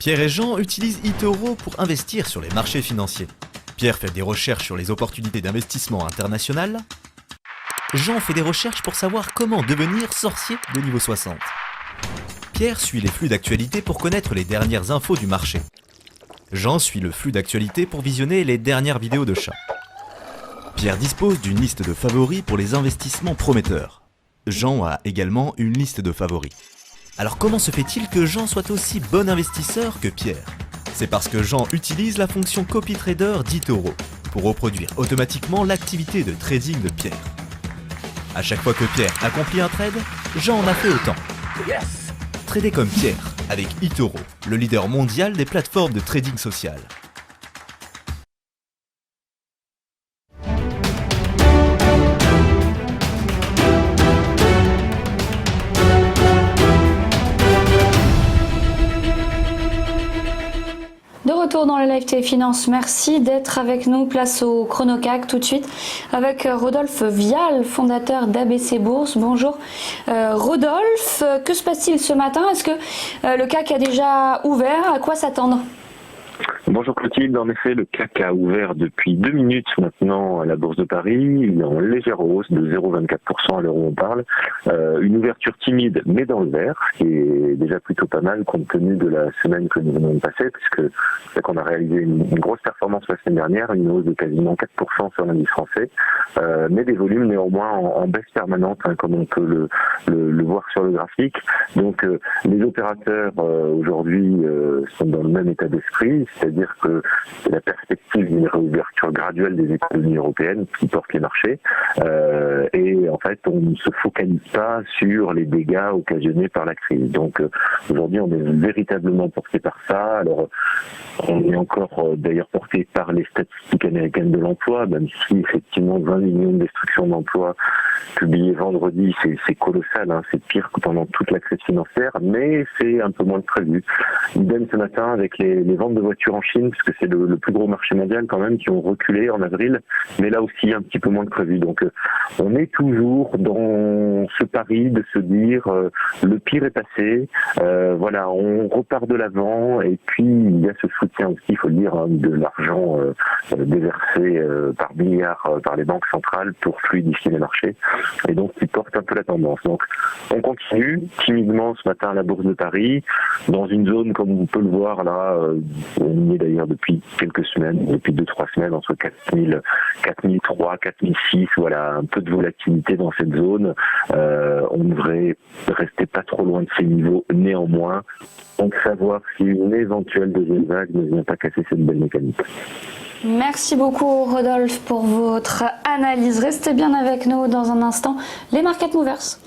Pierre et Jean utilisent eToro pour investir sur les marchés financiers. Pierre fait des recherches sur les opportunités d'investissement international. Jean fait des recherches pour savoir comment devenir sorcier de niveau 60. Pierre suit les flux d'actualité pour connaître les dernières infos du marché. Jean suit le flux d'actualité pour visionner les dernières vidéos de chats. Pierre dispose d'une liste de favoris pour les investissements prometteurs. Jean a également une liste de favoris. Alors comment se fait-il que Jean soit aussi bon investisseur que Pierre? C'est parce que Jean utilise la fonction CopyTrader d'eToro pour reproduire automatiquement l'activité de trading de Pierre. À chaque fois que Pierre accomplit un trade, Jean en a fait autant. Yes! Trader comme Pierre avec eToro, le leader mondial des plateformes de trading social. De retour dans le Live TV Finance, merci d'être avec nous. Place au ChronoCAC tout de suite avec Rodolphe Vial, fondateur d'ABC Bourse. Bonjour Rodolphe, que se passe-t-il ce matin? Est-ce que le CAC a déjà ouvert? À quoi s'attendre? Bonjour Clotilde, en effet le CAC a ouvert depuis 2 minutes maintenant à la Bourse de Paris, il est en légère hausse de 0,24% à l'heure où on parle, une ouverture timide mais dans le vert, ce qui est déjà plutôt pas mal compte tenu de la semaine que nous venons de passer, puisque c'est qu'on a réalisé une grosse performance la semaine dernière, une hausse de quasiment 4% sur l'indice français, mais des volumes néanmoins en baisse permanente, hein, comme on peut le voir sur le graphique. Donc les opérateurs aujourd'hui sont dans le même état d'esprit, c'est-à-dire que c'est la perspective d'une réouverture graduelle des économies européennes qui porte les marchés. Et en fait, on ne se focalise pas sur les dégâts occasionnés par la crise. Donc aujourd'hui, on est véritablement porté par ça. Alors, on est encore d'ailleurs porté par les statistiques américaines de l'emploi, même si effectivement 20 millions de destructions d'emplois publiées vendredi, c'est colossal, hein, c'est pire que pendant toute la crise financière, mais c'est un peu moins que prévu. Idem ce matin avec les ventes de voitures en Chine, parce que c'est le plus gros marché mondial quand même, qui ont reculé en avril, mais là aussi un petit peu moins que prévu. Donc on est toujours dans ce pari de se dire le pire est passé, voilà, on repart de l'avant, et puis il y a ce soutien aussi, il faut le dire, hein, de l'argent déversé par milliards par les banques centrales pour fluidifier les marchés, et donc qui porte un peu la tendance. Donc on continue timidement ce matin à la Bourse de Paris, dans une zone comme on peut le voir là, on y est d'ailleurs depuis quelques semaines, depuis 2-3 semaines, entre 4000, 4003, 4006, voilà, un peu de volatilité dans cette zone. On devrait rester pas trop loin de ces niveaux néanmoins, donc savoir si une éventuelle deuxième vague ne vient pas casser cette belle mécanique. Merci beaucoup Rodolphe pour votre analyse. Restez bien avec nous dans un instant. Les Market Movers.